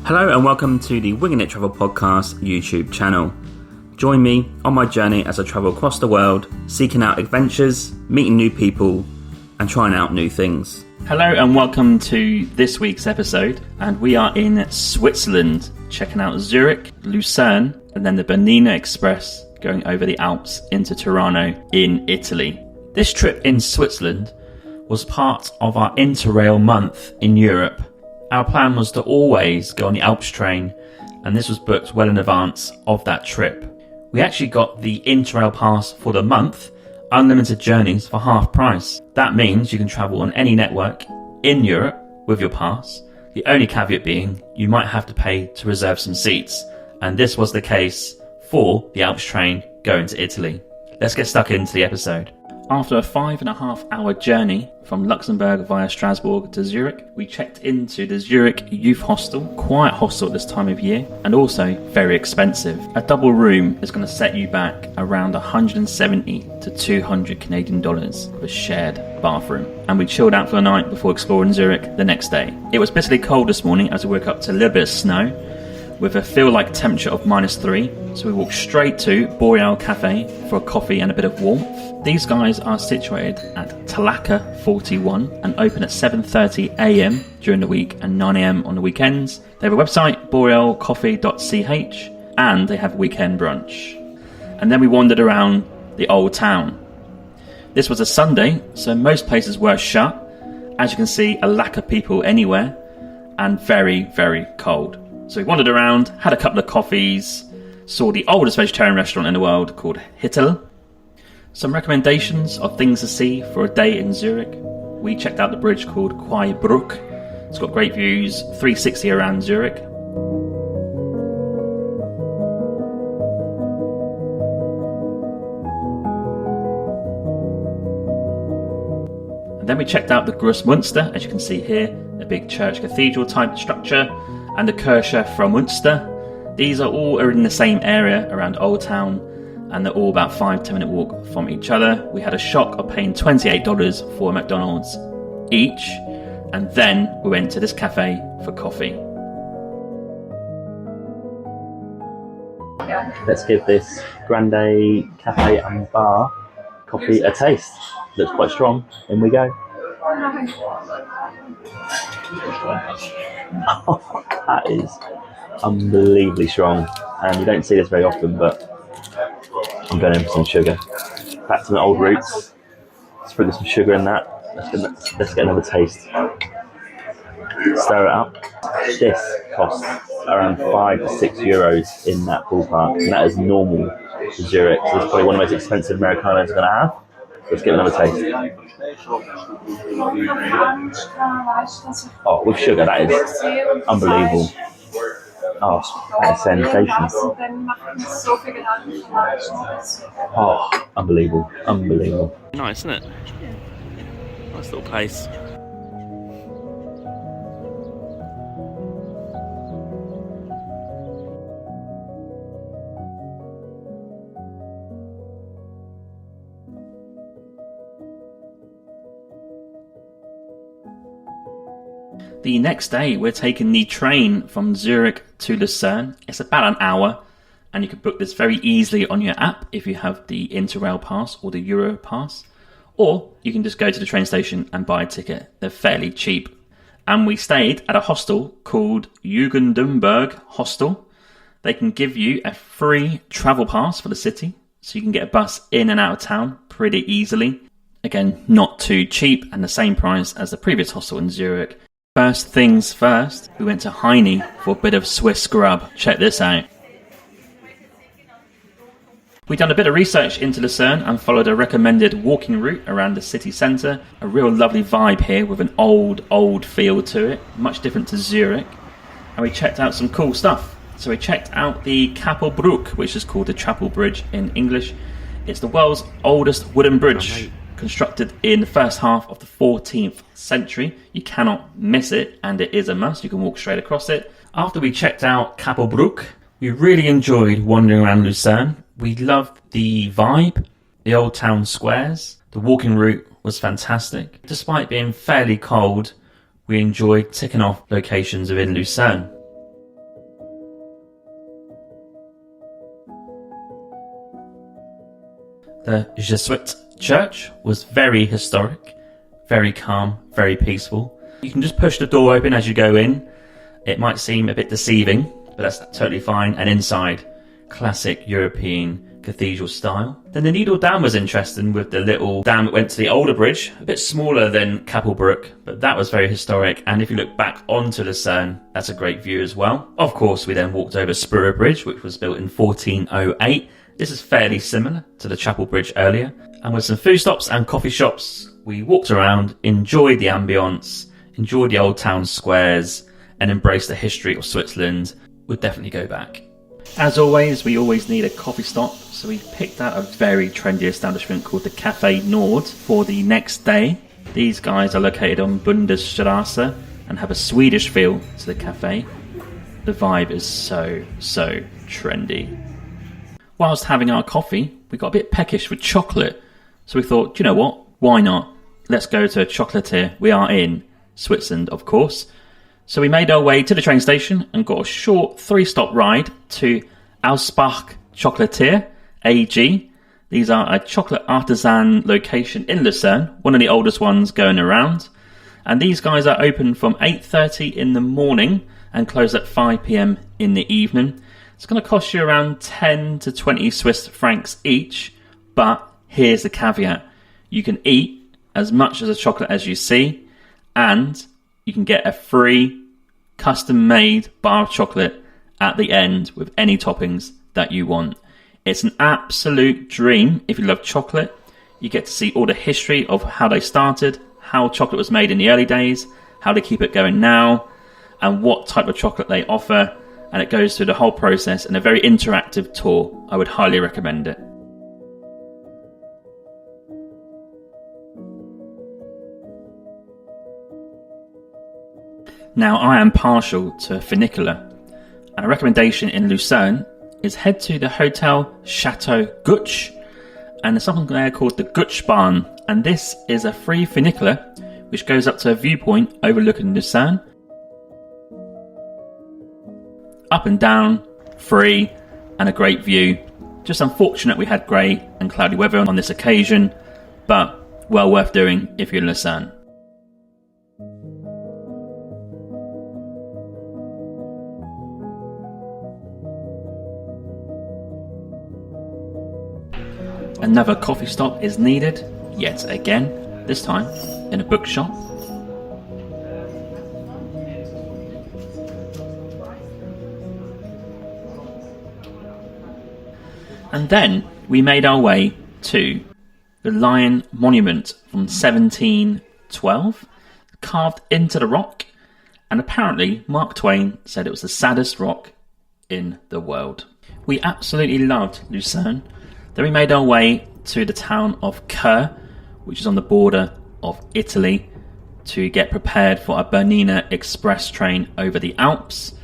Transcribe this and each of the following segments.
Hello and welcome to the Winging It Travel Podcast YouTube channel. Join me on my journey as I travel across the world, seeking out adventures, meeting new people and trying out new things. Hello and welcome to this week's episode, and we are in Switzerland, checking out Zurich, Lucerne and then the Bernina Express going over the Alps into Tirano in Italy. This trip in Switzerland was part of our Interrail month in Europe. Our plan was to always go on the Alps train, and this was booked well in advance of that trip. We actually got the Interrail pass for the month, unlimited journeys for half price. That means you can travel on any network in Europe with your pass. The only caveat being you might have to pay to reserve some seats, and this was the case for the Alps train going to Italy. Let's get stuck into the episode. After a 5.5 hour journey from Luxembourg via Strasbourg to Zurich, we checked into the Zurich Youth Hostel, quiet hostel at this time of year, and also very expensive. A double room is going to set you back around 170 to 200 Canadian dollars with a shared bathroom. And we chilled out for the night before exploring Zurich the next day. It was bitterly cold this morning as we woke up to a little bit of snow, with a feel-like temperature of -3, so we walked straight to Boreal Cafe for a coffee and a bit of warmth. These guys are situated at Talaka 41 and open at 7:30am during the week and 9am on the weekends. They have a website, borealcoffee.ch, and they have weekend brunch. And then we wandered around the old town. This was a Sunday, so most places were shut. As you can see, a lack of people anywhere, and very, very cold. So we wandered around, had a couple of coffees, saw the oldest vegetarian restaurant in the world called Hittel. Some recommendations of things to see for a day in Zurich. We checked out the bridge called Quai-Bruch. It's got great views, 360 around Zurich. And then we checked out the Grossmünster, as you can see here, a big church cathedral type structure, and the Kirche from Münster. These are all in the same area around Old Town, and they're all about 5-10 minute walk from each other. We had a shock of paying $28 for a McDonald's each, and then we went to this cafe for coffee. Let's give this Grande Cafe and Bar coffee a taste. Looks quite strong. In we go. Oh, that is unbelievably strong, and you don't see this very often, but I'm going in for some sugar. Back to my old roots. Sprinkle some sugar in that. Let's get another taste. Stir it up. This costs around €5 to €6 in that ballpark, and that is normal to Zurich. So it's probably one of the most expensive Americanos I'm going to have. Let's get another taste. Oh, with sugar, that is unbelievable. Oh, that is sensational. Oh, unbelievable, unbelievable. Nice, isn't it? Nice little place. The next day, we're taking the train from Zurich to Lucerne. It's about an hour, and you can book this very easily on your app if you have the Interrail pass or the Euro pass, or you can just go to the train station and buy a ticket. They're fairly cheap. And we stayed at a hostel called Jugendenberg Hostel. They can give you a free travel pass for the city, so you can get a bus in and out of town pretty easily. Again, not too cheap, and the same price as the previous hostel in Zurich. First things first, we went to Heine for a bit of Swiss grub. Check this out. We've done a bit of research into Lucerne and followed a recommended walking route around the city centre. A real lovely vibe here with an old feel to it, much different to Zurich. And we checked out some cool stuff. So we checked out the Kapellbruch, which is called the Chapel Bridge in English. It's the world's oldest wooden bridge, constructed in the first half of the 14th century. You cannot miss it, and it is a must. You can walk straight across it. After we checked out Kapellbruch, we really enjoyed wandering around Lucerne. We loved the vibe, the old town squares. The walking route was fantastic. Despite being fairly cold, we enjoyed ticking off locations within Lucerne. The Jesuit church was very historic, very calm, very peaceful. You can just push the door open as you go in. It might seem a bit deceiving, but that's totally fine. And inside, classic European cathedral style. Then the Needle Dam was interesting, with the little dam that went to the older bridge, a bit smaller than Capelbrook, but that was very historic. And if you look back onto Lucerne, that's a great view as well. Of course, we then walked over Spur Bridge, which was built in 1408. This is fairly similar to the Chapel Bridge earlier. And with some food stops and coffee shops, we walked around, enjoyed the ambience, enjoyed the old town squares, and embraced the history of Switzerland. Would definitely go back. As always, we always need a coffee stop, so we picked out a very trendy establishment called the Café Nord for the next day. These guys are located on Bundesstrasse and have a Swedish feel to the cafe. The vibe is so trendy. Whilst having our coffee, we got a bit peckish with chocolate, so we thought, do you know what, why not? Let's go to a chocolatier. We are in Switzerland, of course. So we made our way to the train station and got a short 3-stop ride to Alspach Chocolatier, AG. These are a chocolate artisan location in Lucerne, one of the oldest ones going around. And these guys are open from 8:30 in the morning and close at 5 p.m. in the evening. It's going to cost you around 10 to 20 Swiss francs each, but here's the caveat. You can eat as much of the chocolate as you see, and you can get a free custom-made bar of chocolate at the end with any toppings that you want. It's an absolute dream if you love chocolate. You get to see all the history of how they started, how chocolate was made in the early days, how they keep it going now, and what type of chocolate they offer. And it goes through the whole process in a very interactive tour. I would highly recommend it. Now, I am partial to funicular, and a recommendation in Lucerne is head to the Hotel Chateau Gutsch, and there's something there called the Gutschbahn, and this is a free funicular which goes up to a viewpoint overlooking Lucerne. Up and down, free, and a great view. Just unfortunate we had grey and cloudy weather on this occasion, but well worth doing if you're in Lucerne. Another coffee stop is needed, yet again, this time in a bookshop. And then we made our way to the Lion Monument from 1712, carved into the rock, and apparently Mark Twain said it was the saddest rock in the world. We absolutely loved Lucerne. Then we made our way to the town of Chur, which is on the border of Italy, to get prepared for a Bernina Express train over the Alps.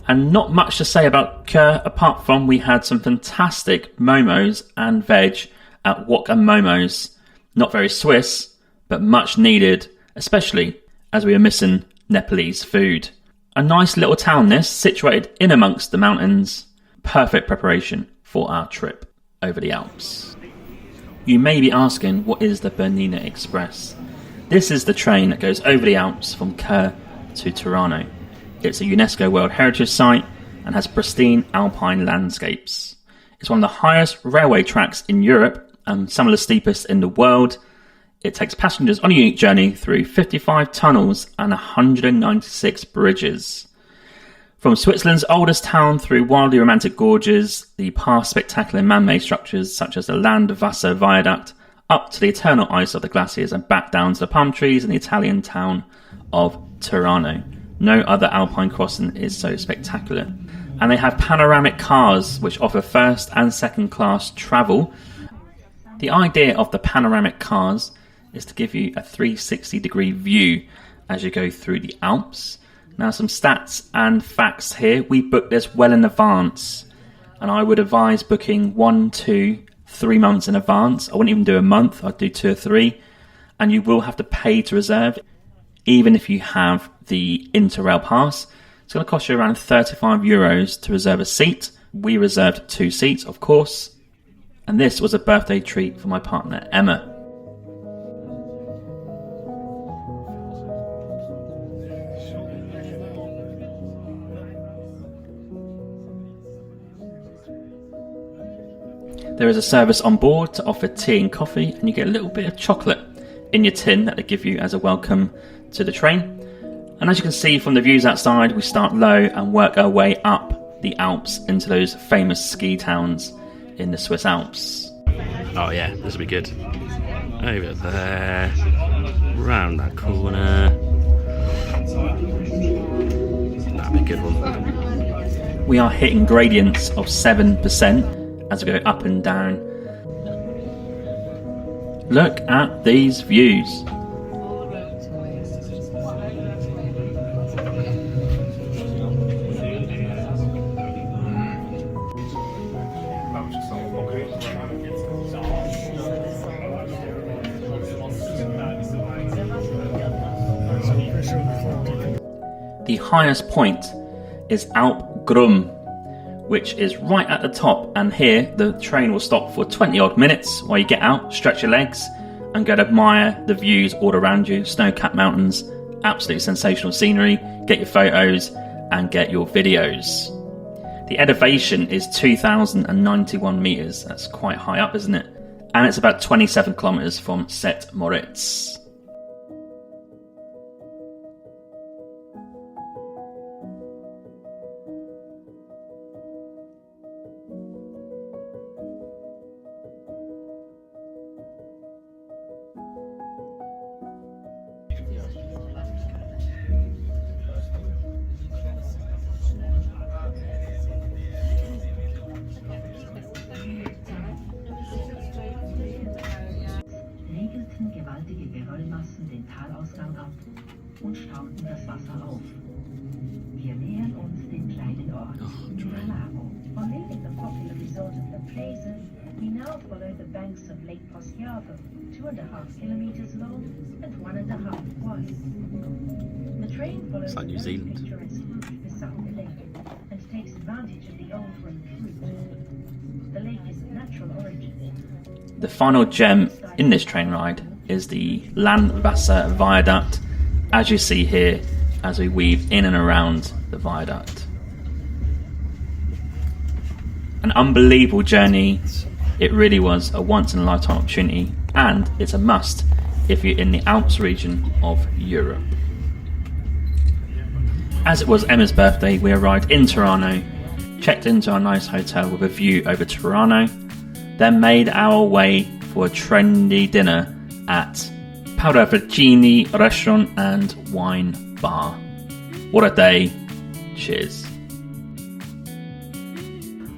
And not much to say about Chur, apart from we had some fantastic momos and veg at Wok and Momo's. Not very Swiss, but much needed, especially as we were missing Nepalese food. A nice little town this, situated in amongst the mountains. Perfect preparation for our trip over the Alps. You may be asking, what is the Bernina Express? This is the train that goes over the Alps from Chur to Tirano. It's a UNESCO World Heritage Site and has pristine alpine landscapes. It's one of the highest railway tracks in Europe and some of the steepest in the world. It takes passengers on a unique journey through 55 tunnels and 196 bridges. From Switzerland's oldest town through wildly romantic gorges, the past spectacular man-made structures such as the Landwasser Viaduct, up to the eternal ice of the glaciers and back down to the palm trees in the Italian town of Tirano. No other alpine crossing is so spectacular. And they have panoramic cars which offer first and second class travel. The idea of the panoramic cars is to give you a 360 degree view as you go through the Alps. Now, some stats and facts here. We booked this well in advance, and I would advise booking 1, 2, 3 months in advance. I wouldn't even do a month, I'd do 2 or 3, and you will have to pay to reserve. Even if you have the Interrail pass, it's going to cost you around €35 to reserve a seat. We reserved 2 seats, of course, and this was a birthday treat for my partner Emma. There is a service on board to offer tea and coffee, and you get a little bit of chocolate in your tin that they give you as a welcome to the train. And as you can see from the views outside, we start low and work our way up the Alps into those famous ski towns in the Swiss Alps. Oh yeah, this will be good. Over there, round that corner. That'll be a good one. We are hitting gradients of 7% as we go up and down. Look at these views. The highest point is Alp Grum, which is right at the top, and here the train will stop for 20 odd minutes while you get out, stretch your legs and go to admire the views all around you. Snow-capped mountains, absolutely sensational scenery, get your photos and get your videos. The elevation is 2,091 metres, that's quite high up, isn't it? And it's about 27 kilometres from St Moritz. Gewaltige Geröllmassen den Talausgang ab und stauten das Wasser auf. Wir nähern uns dem kleinen Ort Tirano. On leaving the popular resort of the Prese, we now follow the banks of Lake Poschiavo, 2.5 kilometers long and 1.5 wide. The train follows like New the Zealand. picturesque route beside the lake and takes advantage of the old route. The lake is of natural origin. The final gem in this train ride is the Landwasser Viaduct, as you see here as we weave in and around the viaduct. An unbelievable journey. It really was a once in a lifetime opportunity, and it's a must if you're in the Alps region of Europe. As it was Emma's birthday, we arrived in Tirano, checked into our nice hotel with a view over Tirano, then made our way for a trendy dinner at Paravicini restaurant and wine bar. What a day. Cheers.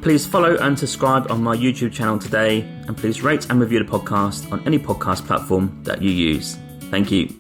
Please follow and subscribe on my YouTube channel today, and please rate and review the podcast on any podcast platform that you use. Thank you.